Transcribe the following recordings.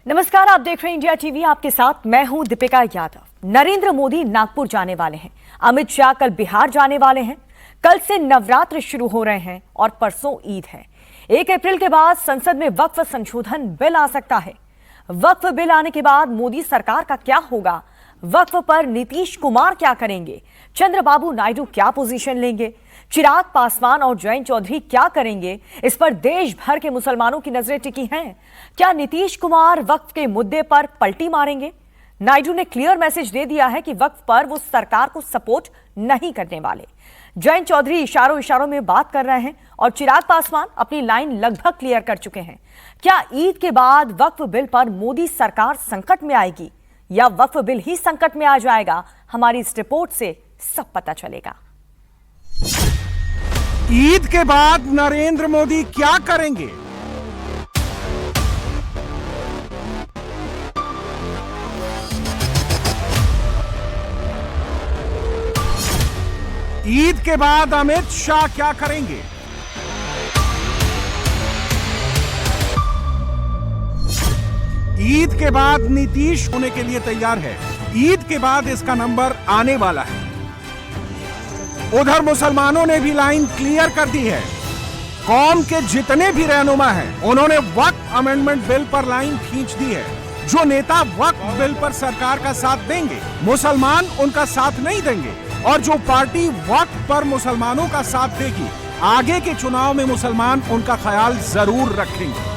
नमस्कार, आप देख रहे हैं इंडिया टीवी। आपके साथ मैं हूं दीपिका यादव। नरेंद्र मोदी नागपुर जाने वाले हैं, अमित शाह कल बिहार जाने वाले हैं। कल से नवरात्र शुरू हो रहे हैं और परसों ईद है। 1 अप्रैल के बाद संसद में वक्फ संशोधन बिल आ सकता है। वक्फ बिल आने के बाद मोदी सरकार का क्या होगा? वक्फ पर नीतीश कुमार क्या करेंगे? चंद्रबाबू नायडू क्या पोजीशन लेंगे? चिराग पासवान और जयंत चौधरी क्या करेंगे? इस पर देश भर के मुसलमानों की नजरें टिकी हैं। क्या नीतीश कुमार वक्फ के मुद्दे पर पलटी मारेंगे? नायडू ने क्लियर मैसेज दे दिया है कि वक्फ पर वो सरकार को सपोर्ट नहीं करने वाले। जयंत चौधरी इशारों इशारों में बात कर रहे हैं और चिराग पासवान अपनी लाइन लगभग क्लियर कर चुके हैं। क्या ईद के बाद वक्फ बिल पर मोदी सरकार संकट में आएगी या वक्फ बिल ही संकट में आ जाएगा? हमारी इस रिपोर्ट से सब पता चलेगा। ईद के बाद नरेंद्र मोदी क्या करेंगे? ईद के बाद अमित शाह क्या करेंगे? ईद के बाद नीतीश होने के लिए तैयार है। ईद के बाद इसका नंबर आने वाला है। उधर मुसलमानों ने भी लाइन क्लियर कर दी है। कौम के जितने भी रहनुमा हैं, उन्होंने वक्फ अमेंडमेंट बिल पर लाइन खींच दी है। जो नेता वक्फ बिल पर सरकार का साथ देंगे, मुसलमान उनका साथ नहीं देंगे, और जो पार्टी वक्फ पर मुसलमानों का साथ देगी, आगे के चुनाव में मुसलमान उनका ख्याल जरूर रखेंगे।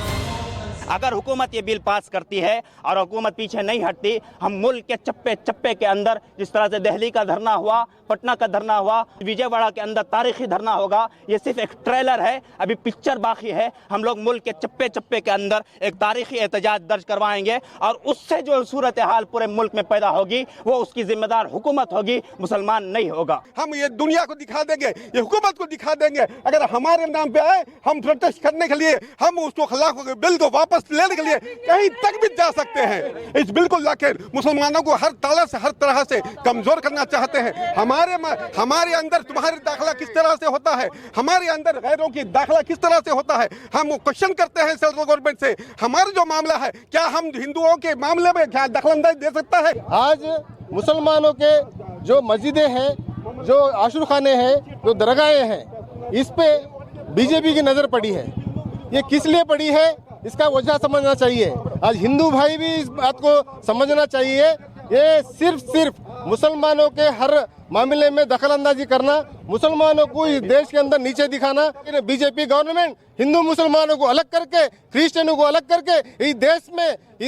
अगर हुकूमत ये बिल पास करती है और हुकूमत पीछे नहीं हटती, हम मुल्क के चप्पे चप्पे के अंदर, जिस तरह से दिल्ली का धरना हुआ, पटना का धरना हुआ, विजयवाड़ा के अंदर तारीखी धरना होगा। ये सिर्फ एक ट्रेलर है, अभी पिक्चर बाकी है। हम लोग मुल्क के चप्पे चप्पे के अंदर एक तारीखी एहतजाज दर्ज करवाएंगे और उससे जो सूरत हाल पूरे मुल्क में पैदा होगी, वो उसकी जिम्मेदार हुकूमत होगी, मुसलमान नहीं होगा। हम ये दुनिया को दिखा देंगे, ये हुकूमत को दिखा देंगे। अगर हमारे नाम पे आए, हम प्रोटेस्ट करने के लिए, हम उसको खिलाफ बिल को वापस लेने के लिए कहीं तक भी जा सकते हैं। इस बिल को लाकर मुसलमानों को हर ताला से, हर तरह से कमजोर करना चाहते हैं। हमारे अंदर तुम्हारी दाखिला किस तरह से होता है, हमारे अंदर गैरों की दाखिला किस तरह से होता है, हम क्वेश्चन करते हैं सेंट्रल गवर्नमेंट से। हमारा जो मामला है, क्या हम हिंदुओं के मामले में क्या दखलंदाजी दे सकता है? आज मुसलमानों के जो मस्जिदें हैं, जो आशुरखाने हैं, जो दरगाहें हैं, इस पे बीजेपी की नजर पड़ी है। ये किस लिए पड़ी है, इसका वजह समझना चाहिए। आज हिंदू भाई भी इस बात को समझना चाहिए। ये सिर्फ मुसलमानों के हर मामले में दखलंदाजी करना, मुसलमानों को इस देश के अंदर नीचे दिखाना। बीजेपी गवर्नमेंट हिंदू मुसलमानों को अलग करके, क्रिश्चियनों को अलग करके इस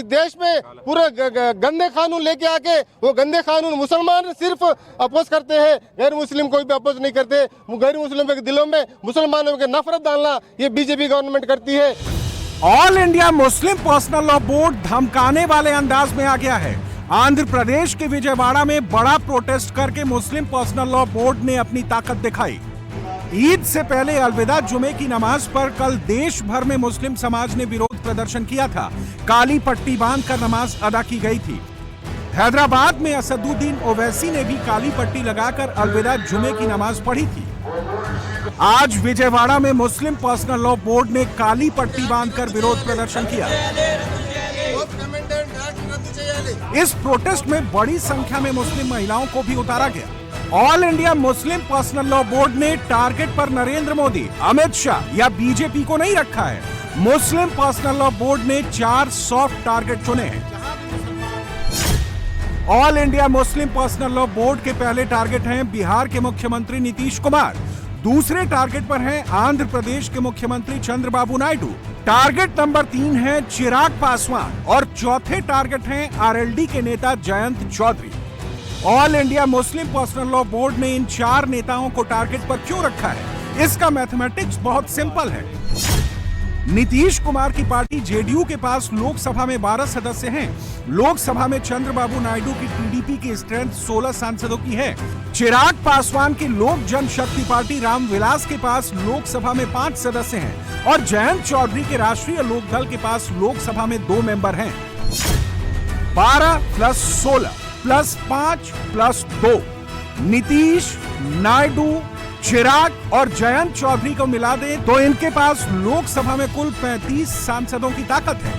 देश में पूरे गंदे कानून लेके आके, वो गंदे कानून मुसलमान सिर्फ अपोज करते हैं, गैर मुस्लिम कोई भी अपोज नहीं करते। गैर मुस्लिमों के दिलों में मुसलमानों के नफरत डालना ये बीजेपी गवर्नमेंट करती है। All India Muslim personal law board धमकाने वाले अंदाज में आ गया है। आंध्र प्रदेश के विजयवाड़ा में बड़ा प्रोटेस्ट करके मुस्लिम पर्सनल लॉ बोर्ड ने अपनी ताकत दिखाई। ईद से पहले अलविदा जुमे की नमाज पर कल देश भर में मुस्लिम समाज ने विरोध प्रदर्शन किया था। काली पट्टी बांधकर नमाज अदा की गई थी। हैदराबाद में असदुद्दीन ओवैसी ने भी काली पट्टी लगाकर अलविदा जुमे की नमाज पढ़ी थी। आज विजयवाड़ा में मुस्लिम पर्सनल लॉ बोर्ड ने काली पट्टी बांधकर विरोध प्रदर्शन किया। इस प्रोटेस्ट में बड़ी संख्या में मुस्लिम महिलाओं को भी उतारा गया। All India Muslim personal law board ने टारगेट पर नरेंद्र मोदी, अमित शाह या बीजेपी को नहीं रखा है। मुस्लिम पर्सनल लॉ बोर्ड ने 4 सॉफ्ट टारगेट चुने हैं। All India Muslim personal law board के पहले टारगेट हैं बिहार के मुख्यमंत्री नीतीश कुमार। दूसरे टारगेट पर हैं आंध्र प्रदेश के मुख्यमंत्री चंद्रबाबू नायडू। टारगेट नंबर 3 है चिराग पासवान और चौथे टारगेट हैं आरएलडी के नेता Jayant Chaudhary. All India Muslim personal law board ने इन 4 नेताओं को टारगेट पर क्यों रखा है? इसका मैथमेटिक्स बहुत सिंपल है। नीतीश कुमार की पार्टी जेडीयू के पास लोकसभा में 12 सदस्य हैं। लोकसभा में चंद्रबाबू नायडू की टीडीपी की स्ट्रेंथ 16 सांसदों की है। चिराग पासवान की लोक जनशक्ति पार्टी रामविलास के पास लोकसभा में 5 सदस्य हैं और जयंत चौधरी के राष्ट्रीय लोकदल के पास लोकसभा में 2 मेंबर हैं। 12 + 16 + 5 + 2 नीतीश, नायडू, चिराग और जयंत चौधरी को मिला दें तो इनके पास लोकसभा में कुल 35 सांसदों की ताकत है।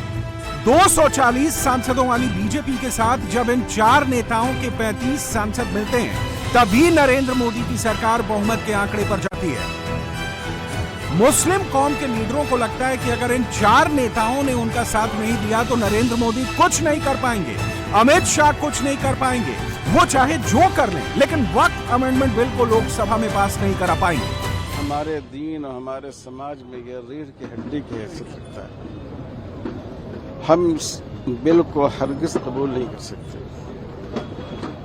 240 सांसदों वाली बीजेपी के साथ जब इन 4 नेताओं के 35 सांसद मिलते हैं, तभी नरेंद्र मोदी की सरकार बहुमत के आंकड़े पर जाती है। मुस्लिम कौम के लीडरों को लगता है कि अगर इन 4 नेताओं ने उनका साथ नहीं दिया तो नरेंद्र मोदी कुछ नहीं कर पाएंगे, अमित शाह कुछ नहीं कर पाएंगे, वो चाहे जो कर लें, लेकिन वक्फ अमेंडमेंट बिल को लोकसभा में पास नहीं करा पाएंगे। हमारे दीन और हमारे समाज में ये रीढ़ की हड्डी की हैसियत रखता है। हम इस बिल को हरगिज कबूल नहीं कर सकते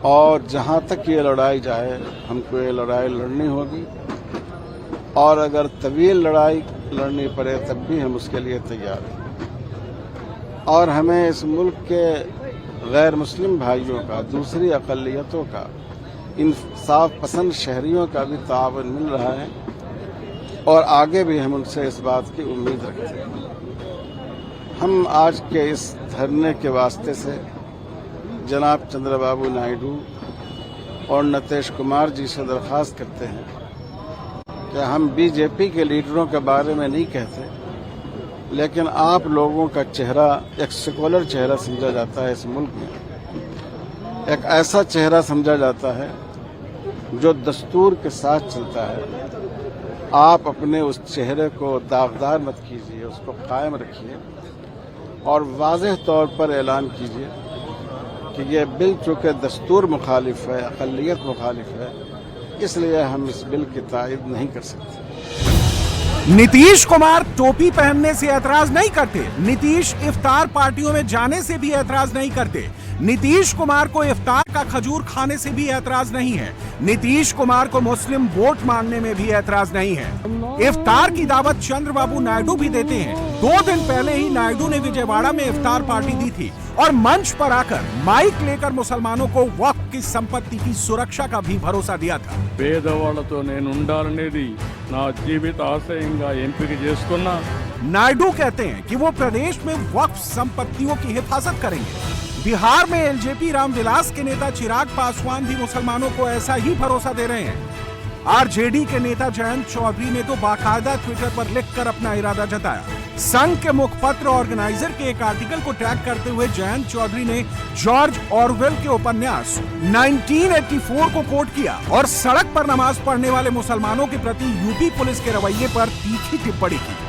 और जहां तक ये लड़ाई जाए, हमको ये लड़ाई लड़नी होगी और अगर तवील लड़ाई लड़नी पड़े तब भी हम उसके लिए तैयार हैं। और हमें इस मुल्क के गैर मुस्लिम भाइयों का, दूसरी अक़लियतों का, इंसाफ पसंद शहरियों का भी ताअवुन मिल रहा है और आगे भी हम उनसे इस बात की उम्मीद रखते हैं। हम आज के इस धरने के वास्ते से जनाब चंद्रबाबू नायडू और नीतीश कुमार जी से दरख्वास्त करते हैं कि हम बीजेपी के लीडरों के बारे में नहीं कहते, लेकिन आप लोगों का चेहरा एक सेकुलर चेहरा समझा जाता है। इस मुल्क में एक ऐसा चेहरा समझा जाता है जो दस्तूर के साथ चलता है। आप अपने उस चेहरे को दागदार मत कीजिए, उसको कायम रखिए और वाज़ेह तौर पर ऐलान कीजिए कि ये बिल चूँकि दस्तूर मुखालिफ है, अक़लियत मुखालिफ है, इसलिए हम इस बिल की तायद नहीं कर सकते। नीतीश कुमार टोपी पहनने से ऐतराज नहीं करते, नीतीश इफ्तार पार्टियों में जाने से भी ऐतराज नहीं करते, नीतीश कुमार को इफ्तार का खजूर खाने से भी ऐतराज नहीं है, नीतीश कुमार को मुस्लिम वोट मांगने में भी ऐतराज नहीं है। इफ्तार की दावत चंद्रबाबू नायडू भी देते हैं। 2 दिन पहले ही नायडू ने विजयवाड़ा में इफ्तार पार्टी दी थी और मंच पर आकर माइक लेकर मुसलमानों को वक्फ की संपत्ति की सुरक्षा का भी भरोसा दिया था। పేదవాళ్లతో నేను ఉండాలనేది నా జీవిత ఆశయంగా ఎంపిక చేసుకున్నా। नायडू कहते हैं कि वो प्रदेश में वक्फ संपत्तियों की हिफाजत करेंगे। बिहार में एलजेपी रामविलास के नेता चिराग पासवान भी मुसलमानों को ऐसा ही भरोसा दे रहे हैं। आरजेडी के नेता जयंत चौधरी ने तो बाकायदा ट्विटर पर लिखकर अपना इरादा जताया। संघ के मुखपत्र ऑर्गेनाइजर के एक आर्टिकल को टैग करते हुए जयंत चौधरी ने जॉर्ज ऑरवेल के उपन्यास 1984 को कोट किया और सड़क पर नमाज पढ़ने वाले मुसलमानों के प्रति यूपी पुलिस के रवैये पर तीखी टिप्पणी की।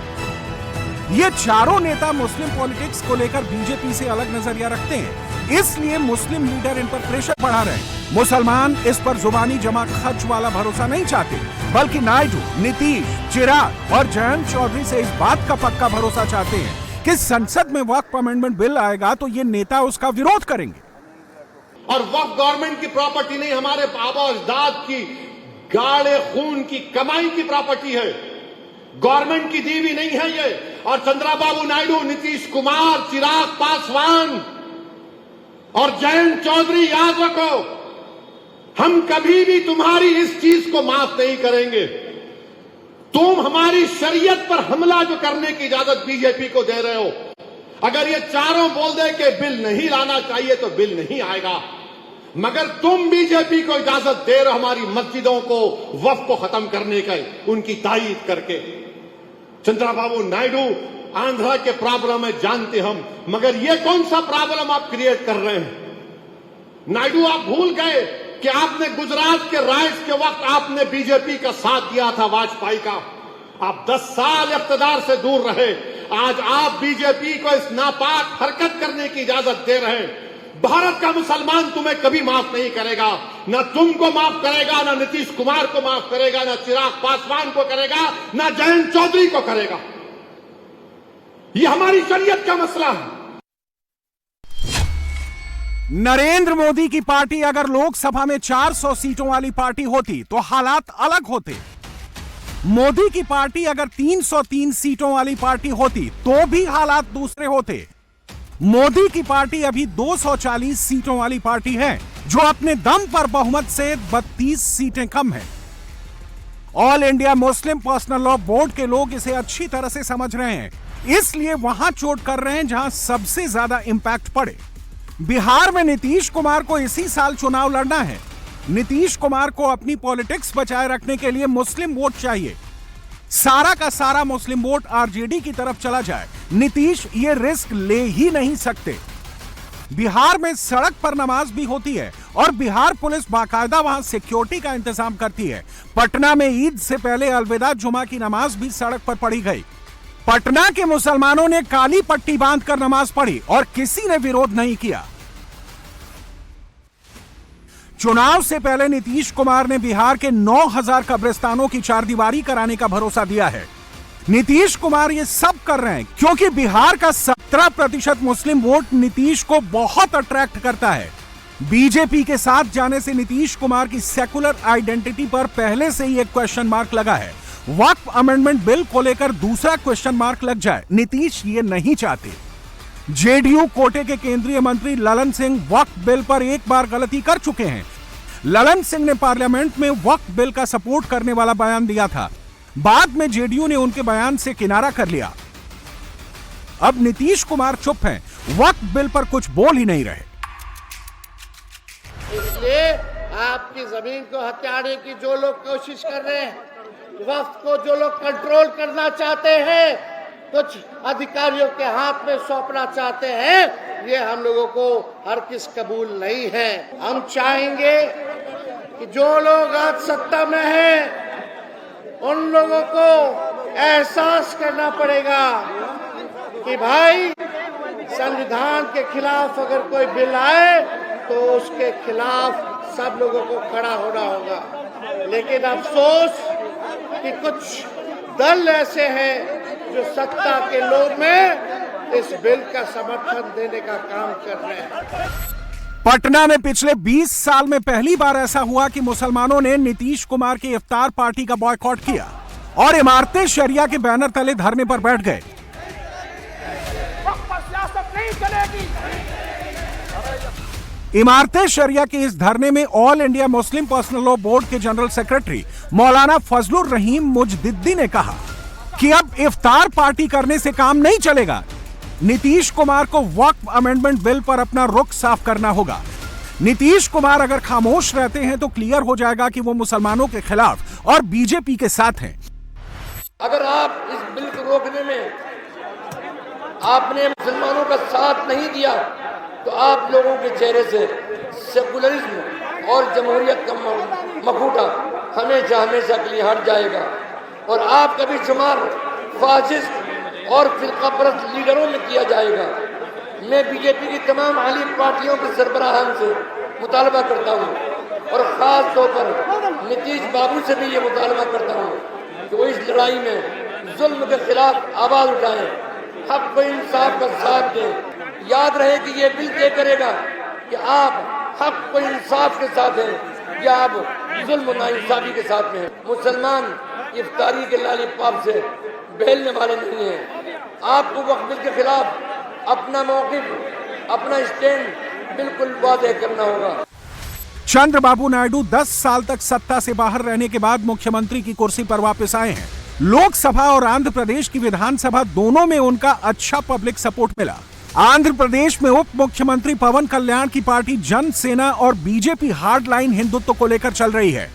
ये चारों नेता मुस्लिम पॉलिटिक्स को लेकर बीजेपी से अलग नजरिया रखते हैं, इसलिए मुस्लिम लीडर इन पर प्रेशर बढ़ा रहे हैं। मुसलमान इस पर जुबानी जमा खर्च वाला भरोसा नहीं चाहते, बल्कि नायडू, नीतीश, चिराग और जयंत चौधरी से इस बात का पक्का भरोसा चाहते हैं कि संसद में वक्फ अमेंडमेंट बिल आएगा तो ये नेता उसका विरोध करेंगे। और वक्फ गवर्नमेंट की प्रॉपर्टी नहीं, हमारे बाबा अजदाद की गाढ़े खून की कमाई की प्रॉपर्टी है, गवर्नमेंट की दी हुई नहीं है ये। और चंद्रबाबू नायडू, नीतीश कुमार, चिराग पासवान और जयंत चौधरी, याद रखो, हम कभी भी तुम्हारी इस चीज को माफ नहीं करेंगे। तुम हमारी शरीयत पर हमला जो करने की इजाजत बीजेपी को दे रहे हो, अगर ये चारों बोल दे कि बिल नहीं लाना चाहिए तो बिल नहीं आएगा, मगर तुम बीजेपी को इजाजत दे रहे हो हमारी मस्जिदों को, वक्फ को खत्म करने का, उनकी तायीद करके। चंद्रबाबू नायडू, आंध्रा के प्रॉब्लम है जानते हम, मगर ये कौन सा प्रॉब्लम आप क्रिएट कर रहे हैं? नायडू, आप भूल गए कि आपने गुजरात के राइट्स के वक्त आपने बीजेपी का साथ दिया था, वाजपेयी का। आप 10 साल इख्तिदार से दूर रहे, आज आप बीजेपी को इस नापाक हरकत करने की इजाजत दे रहे हैं। भारत का मुसलमान तुम्हें कभी माफ नहीं करेगा, ना तुमको माफ करेगा, ना नीतीश कुमार को माफ करेगा, ना चिराग पासवान को करेगा, ना जयंत चौधरी को करेगा। ये हमारी शरीयत का मसला है। नरेंद्र मोदी की पार्टी अगर लोकसभा में 400 सीटों वाली पार्टी होती तो हालात अलग होते। मोदी की पार्टी अगर 303 सीटों वाली पार्टी होती तो भी हालात दूसरे होते। मोदी की पार्टी अभी 240 सीटों वाली पार्टी है, जो अपने दम पर बहुमत से 32 सीटें कम है। All India Muslim personal law board के लोग इसे अच्छी तरह से समझ रहे हैं, इसलिए वहां चोट कर रहे हैं जहां सबसे ज्यादा इंपैक्ट पड़े। बिहार में नीतीश कुमार को इसी साल चुनाव लड़ना है। नीतीश कुमार को अपनी पॉलिटिक्स बचाए रखने के लिए मुस्लिम वोट चाहिए। सारा का सारा मुस्लिम वोट आरजेडी की तरफ चला जाए, नीतीश ये रिस्क ले ही नहीं सकते। बिहार में सड़क पर नमाज भी होती है और बिहार पुलिस बाकायदा वहां सिक्योरिटी का इंतजाम करती है। पटना में ईद से पहले अलविदा जुमा की नमाज भी सड़क पर पढ़ी गई। पटना के मुसलमानों ने काली पट्टी बांधकर नमाज पढ़ी और किसी ने विरोध नहीं किया। चुनाव से पहले नीतीश कुमार ने बिहार के 9000 कब्रिस्तानों की चारदीवारी कराने का भरोसा दिया है। नीतीश कुमार ये सब कर रहे हैं क्योंकि बिहार का 17% मुस्लिम वोट नीतीश को बहुत अट्रैक्ट करता है। बीजेपी के साथ जाने से नीतीश कुमार की सेकुलर आइडेंटिटी पर पहले से ही एक क्वेश्चन मार्क लगा है। वक्फ अमेंडमेंट बिल को लेकर दूसरा क्वेश्चन मार्क लग जाए, नीतीश ये नहीं चाहते। जेडीयू कोटे के केंद्रीय मंत्री ललन सिंह वक्फ बिल पर एक बार गलती कर चुके हैं। ललन सिंह ने पार्लियामेंट में वक्फ बिल का सपोर्ट करने वाला बयान दिया था, बाद में जेडीयू ने उनके बयान से किनारा कर लिया। अब नीतीश कुमार चुप हैं, वक्फ बिल पर कुछ बोल ही नहीं रहे। इसलिए आपकी जमीन को हथियाने की जो लोग कोशिश कर रहे हैं, वक्फ को जो लोग कंट्रोल करना चाहते हैं, कुछ अधिकारियों के हाथ में सौंपना चाहते हैं, ये हम लोगों को हरगिज़ कबूल नहीं है। हम चाहेंगे कि जो लोग आज सत्ता में हैं, उन लोगों को एहसास करना पड़ेगा कि भाई संविधान के खिलाफ अगर कोई बिल आए तो उसके खिलाफ सब लोगों को खड़ा होना होगा। लेकिन अफसोस कि कुछ दल ऐसे हैं जो सत्ता के लोभ में इस बिल का समर्थन देने का काम कर रहे हैं। पटना में पिछले 20 साल में पहली बार ऐसा हुआ कि मुसलमानों ने नीतीश कुमार की इफ्तार पार्टी का बॉयकॉट किया और इमारतें शरिया के बैनर तले धरने पर बैठ गए। इमारतें शरिया के इस धरने में all India Muslim personal law board के जनरल सेक्रेटरी मौलाना फजलुर रहीम मुजद्दिदी ने कहा कि अब इफ्तार पार्टी करने से काम नहीं चलेगा। नीतीश कुमार को वक्फ अमेंडमेंट बिल पर अपना रुख साफ करना होगा। नीतीश कुमार अगर खामोश रहते हैं तो क्लियर हो जाएगा कि वो मुसलमानों के खिलाफ और बीजेपी के साथ हैं। अगर आप इस बिल को रोकने में आपने मुसलमानों का साथ नहीं दिया तो आप लोगों के चेहरे से सेकुलरिज्म और जमहूरियत का मखूटा हमेशा हमेशा के लिए हट जाएगा और आपका भी शुमार फासिस्ट और फिरकापरस्त लीडरों में किया जाएगा। मैं बीजेपी की तमाम आली पार्टियों के सरबराहान से मुतालबा करता हूँ और ख़ास तौर पर नीतीश बाबू से भी ये मुतालबा करता हूँ कि वो इस लड़ाई में जुल्म के खिलाफ आवाज़ उठाएं, हक को इंसाफ का साथ दें। याद रहे कि ये बिल तय करेगा कि आप हक को इंसाफ के साथ हैं या आप जुल्म नाइंसाफी के साथ में हैं। मुसलमान इफ्तारी के लालीपाप से बहलने वाले नहीं हैं। आपको वक्फ बिल के खिलाफ अपना मौक़िफ़, अपना स्टैंड बिल्कुल वाज़ेह करना होगा। चंद्रबाबू नायडू 10 साल तक सत्ता से बाहर रहने के बाद मुख्यमंत्री की कुर्सी पर वापस आए हैं। लोकसभा और आंध्र प्रदेश की विधानसभा दोनों में उनका अच्छा पब्लिक सपोर्ट मिला। आंध्र प्रदेश में उप मुख्यमंत्री पवन कल्याण की पार्टी जन सेना और बीजेपी हार्ड लाइन हिंदुत्व को लेकर चल रही है।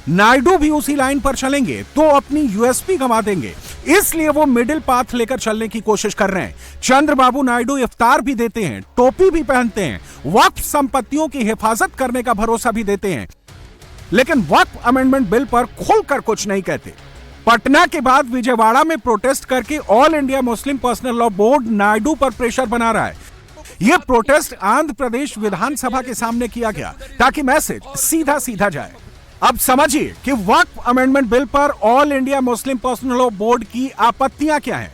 नायडू भी उसी लाइन पर चलेंगे तो अपनी यूएसपी गंवा देंगे, इसलिए वो मिडिल पाथ लेकर चलने की कोशिश कर रहे हैं। चंद्रबाबू नायडू इफ्तार भी देते हैं, टोपी भी पहनते हैं, वक्फ संपत्तियों की हिफाजत करने का भरोसा भी देते हैं, लेकिन वक्फ अमेंडमेंट बिल पर खुलकर कुछ नहीं कहते। पटना के बाद विजयवाड़ा में प्रोटेस्ट करके all India Muslim personal law board Naidu पर प्रेशर बना रहा है। यह प्रोटेस्ट आंध्र प्रदेश विधानसभा के सामने किया गया ताकि मैसेज सीधा सीधा जाए। अब समझिए कि वक्फ अमेंडमेंट बिल पर all India Muslim personal law board की आपत्तियां क्या हैं।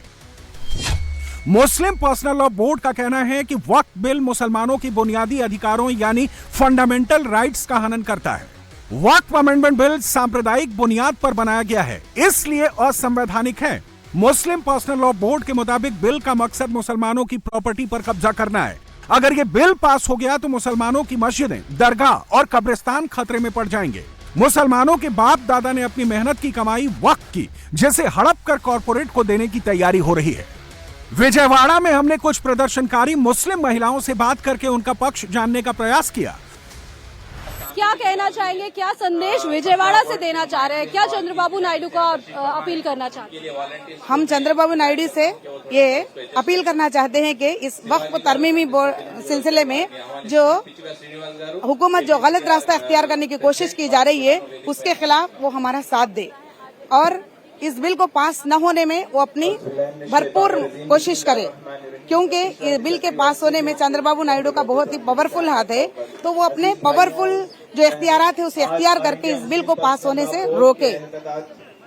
मुस्लिम पर्सनल लॉ बोर्ड का कहना है कि वक्फ बिल मुसलमानों की बुनियादी अधिकारों यानी फंडामेंटल राइट्स का हनन करता है। वक्फ अमेंडमेंट बिल सांप्रदायिक बुनियाद पर बनाया गया है, इसलिए असंवैधानिक है। मुस्लिम पर्सनल लॉ बोर्ड के मुताबिक बिल का मकसद मुसलमानों की प्रॉपर्टी पर कब्जा करना है। अगर यह बिल पास हो गया तो मुसलमानों की मस्जिदें, दरगाह और कब्रिस्तान खतरे में पड़ जाएंगे। मुसलमानों के बाप दादा ने अपनी मेहनत की कमाई वक्फ की, जैसे हड़प कर कॉर्पोरेट को देने की तैयारी हो रही है। विजयवाड़ा में हमने कुछ प्रदर्शनकारी मुस्लिम महिलाओं से बात करके उनका पक्ष जानने का प्रयास किया। क्या कहना चाहेंगे, क्या संदेश विजयवाड़ा से देना चाह रहे हैं, क्या चंद्रबाबू नायडू को अपील करना चाहते हैं? हम चंद्रबाबू नायडू से ये अपील करना चाहते हैं कि इस वक्फ तरमीमी सिलसिले में जो हुकूमत जो गलत रास्ता इख्तियार करने की कोशिश की जा रही है उसके खिलाफ वो हमारा साथ दे और इस बिल को पास न होने में वो अपनी भरपूर कोशिश करे, क्योंकि इस बिल के पास होने में चंद्रबाबू नायडू का बहुत ही पावरफुल हाथ है। तो वो अपने पावरफुल जो इख्तियारात है उसे इख्तियार करके इस बिल को पास होने से रोके।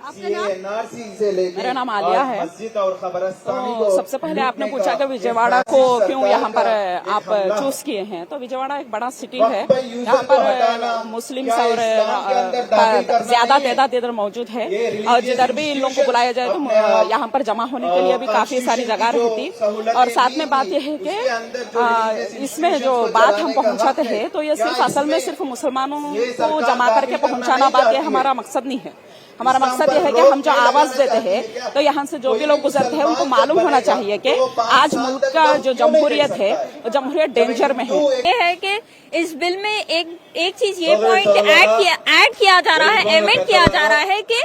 मेरा नाम आलिया है। तो सबसे पहले आपने पूछा कि विजयवाड़ा को क्यों यहाँ पर आप चूज किए हैं, तो विजयवाड़ा एक बड़ा सिटी है, यहाँ पर मुस्लिम और ज्यादा तादाद इधर मौजूद है और जिधर भी इन लोगों को बुलाया जाए तो यहाँ पर जमा होने के लिए भी काफी सारी जगह रहती। और साथ में बात यह है कि इसमें जो बात हम पहुँचाते हैं तो ये सिर्फ असल में सिर्फ मुसलमानों को जमा करके पहुँचाना बात ये हमारा मकसद नहीं है। हमारा मकसद यह है कि हम जो आवाज देते हैं तो यहाँ से जो भी लोग गुजरते हैं उनको मालूम होना चाहिए कि आज मुल्क का जो जमहूरियत है वो जमहूरियत डेंजर में है। ये है कि इस बिल में एक चीज ये पॉइंट ऐड किया जा रहा है, एमेंड किया जा रहा है कि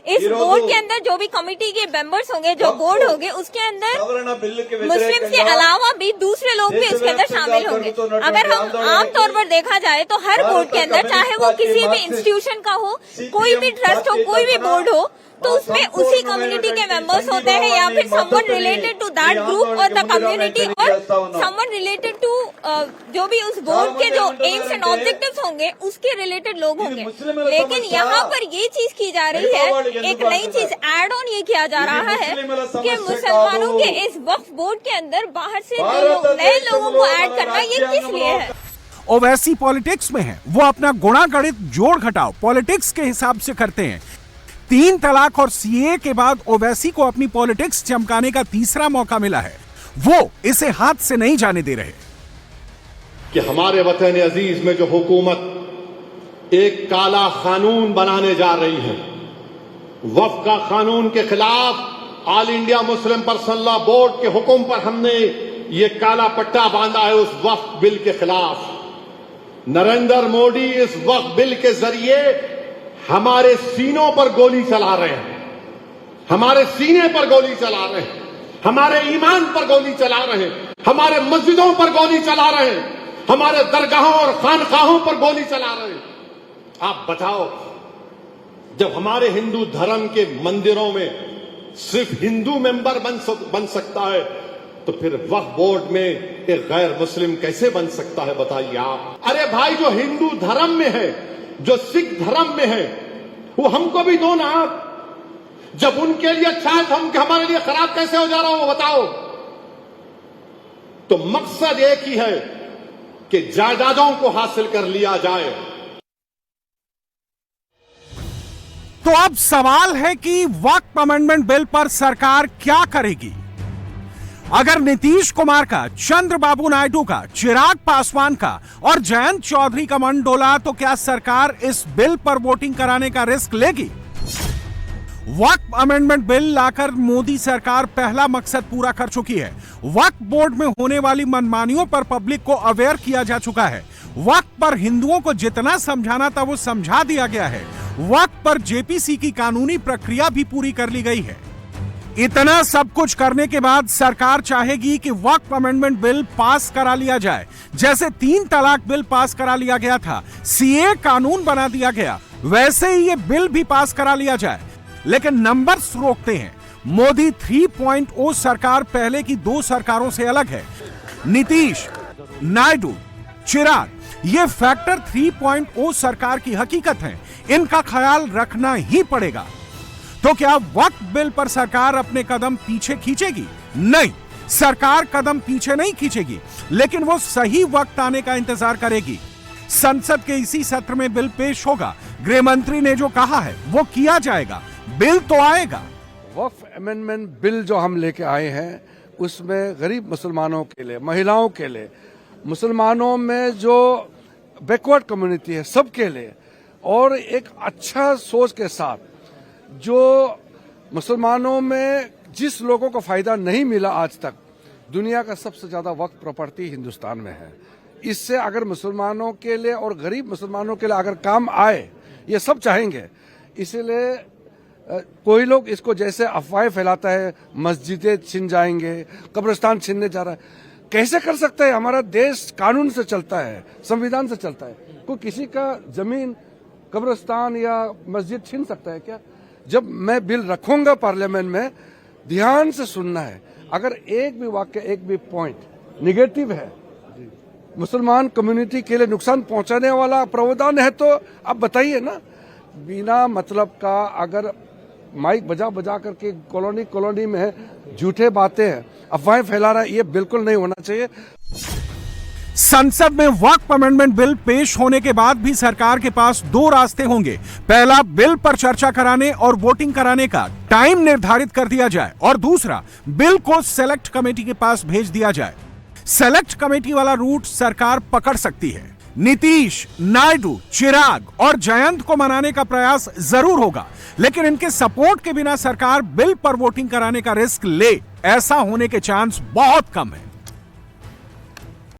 इस बोर्ड के अंदर जो भी कमेटी के मेंबर्स होंगे, जो बोर्ड होंगे, उसके अंदर मुस्लिम के अलावा भी दूसरे लोग भी इसके अंदर शामिल होंगे। अगर हम आमतौर पर देखा जाए तो हर बोर्ड के अंदर, चाहे वो किसी भी इंस्टीट्यूशन का हो, कोई भी ट्रस्ट हो, कोई भी बोर्ड हो, तो उसमें उसी कम्युनिटी के मेंबर्स होते हैं या फिर someone related to that group और द कम्युनिटी और समवन रिलेटेड टू जो भी उस बोर्ड के जो एम्स एंड ऑब्जेक्टिव्स होंगे उसके रिलेटेड लोग होंगे। लेकिन यहाँ पर ये चीज की जा रही है, एक नई चीज एड ऑन ये किया जा रहा है कि मुसलमानों के इस वक्फ बोर्ड के अंदर बाहर से नए लोगों को ऐड करना, ये किस लिए है? ओवैसी पॉलिटिक्स में है, वो अपना गुणा गणित जोड़ घटाव पॉलिटिक्स के हिसाब से करते हैं। 3 तलाक और सीए के बाद ओवैसी को अपनी पॉलिटिक्स चमकाने का तीसरा मौका मिला है, वो इसे हाथ से नहीं जाने दे रहे कि हमारे वतन अजीज में जो हुकूमत एक काला कानून बनाने जा रही है, वक्फ का कानून के खिलाफ all India Muslim personal law board के हुक्म पर हमने ये काला पट्टा बांधा है उस वक्फ बिल के खिलाफ। नरेंद्र मोदी इस वक्फ बिल के जरिए हमारे सीनों पर गोली चला रहे हैं, हमारे सीने पर गोली चला रहे हैं, हमारे ईमान पर गोली चला रहे हैं, हमारे मस्जिदों पर गोली चला रहे हैं, हमारे दरगाहों और खानकाहों पर गोली चला रहे हैं। आप बताओ, जब हमारे हिंदू धर्म के मंदिरों में सिर्फ हिंदू मेंबर बन सकता है तो फिर वक्फ बोर्ड में एक गैर मुस्लिम कैसे बन सकता है, बताइए आप। अरे भाई, जो हिंदू धर्म में है, जो सिख धर्म में है, वो हमको भी दो ना। जब उनके लिए अच्छा है तो हमारे लिए खराब कैसे हो जा रहा हो, वो बताओ। तो मकसद एक ही है कि जायदादों को हासिल कर लिया जाए। तो अब सवाल है कि वक्फ अमेंडमेंट बिल पर सरकार क्या करेगी? अगर नीतीश कुमार का, चंद्रबाबू नायडू का, चिराग पासवान का और जयंत चौधरी का मन डोला तो क्या सरकार इस बिल पर वोटिंग कराने का रिस्क लेगी? वक्फ अमेंडमेंट बिल लाकर मोदी सरकार पहला मकसद पूरा कर चुकी है। वक्फ बोर्ड में होने वाली मनमानियों पर पब्लिक को अवेयर किया जा चुका है। वक्फ पर हिंदुओं को जितना समझाना था वो समझा दिया गया है। वक्फ पर जेपीसी की कानूनी प्रक्रिया भी पूरी कर ली गई है। इतना सब कुछ करने के बाद सरकार चाहेगी कि वक्फ अमेंडमेंट बिल पास करा लिया जाए, जैसे 3 तलाक बिल पास करा लिया गया था, सीए कानून बना दिया गया, वैसे ही ये बिल भी पास करा लिया जाए। लेकिन नंबर्स रोकते हैं। मोदी 3.0 सरकार पहले की 2 सरकारों से अलग है। नीतीश, नायडू, चिराग, ये फैक्टर 3.0 सरकार की हकीकत है, इनका ख्याल रखना ही पड़ेगा। तो क्या वक्फ बिल पर सरकार अपने कदम पीछे खींचेगी? नहीं, सरकार कदम पीछे नहीं खींचेगी, लेकिन वो सही वक्त आने का इंतजार करेगी। संसद के इसी सत्र में बिल पेश होगा। गृह मंत्री ने जो कहा है वो किया जाएगा, बिल तो आएगा। वक्फ अमेंडमेंट बिल जो हम लेके आए हैं उसमें गरीब मुसलमानों के लिए, महिलाओं के लिए, मुसलमानों में जो बैकवर्ड कम्युनिटी है सबके लिए, और एक अच्छा सोच के साथ जो मुसलमानों में जिस लोगों को फायदा नहीं मिला आज तक, दुनिया का सबसे ज्यादा वक्फ प्रॉपर्टी हिंदुस्तान में है। इससे अगर मुसलमानों के लिए और गरीब मुसलमानों के लिए अगर काम आए, ये सब चाहेंगे। इसीलिए कोई लोग इसको जैसे अफवाहें फैलाता है, मस्जिदें छिन जाएंगे, कब्रिस्तान छिनने जा रहा है, कैसे कर सकता है? हमारा देश कानून से चलता है, संविधान से चलता है। कोई किसी का जमीन, कब्रिस्तान या मस्जिद छीन सकता है क्या? जब मैं बिल रखूंगा पार्लियामेंट में, ध्यान से सुनना है। अगर एक भी वाक्य, एक भी पॉइंट निगेटिव है, मुसलमान कम्युनिटी के लिए नुकसान पहुंचाने वाला प्रावधान है, तो आप बताइए ना। बिना मतलब का अगर माइक बजा बजा करके कॉलोनी में झूठे बातें हैं, अफवाहें फैला रहा है, ये बिल्कुल नहीं होना चाहिए। संसद में वक्फ अमेंडमेंट बिल पेश होने के बाद भी सरकार के पास दो रास्ते होंगे। पहला, बिल पर चर्चा कराने और वोटिंग कराने का टाइम निर्धारित कर दिया जाए, और दूसरा, बिल को सेलेक्ट कमेटी के पास भेज दिया जाए। सेलेक्ट कमेटी वाला रूट सरकार पकड़ सकती है। नीतीश, नायडू, चिराग और जयंत को मनाने का प्रयास जरूर होगा, लेकिन इनके सपोर्ट के बिना सरकार बिल पर वोटिंग कराने का रिस्क ले, ऐसा होने के चांस बहुत कम है।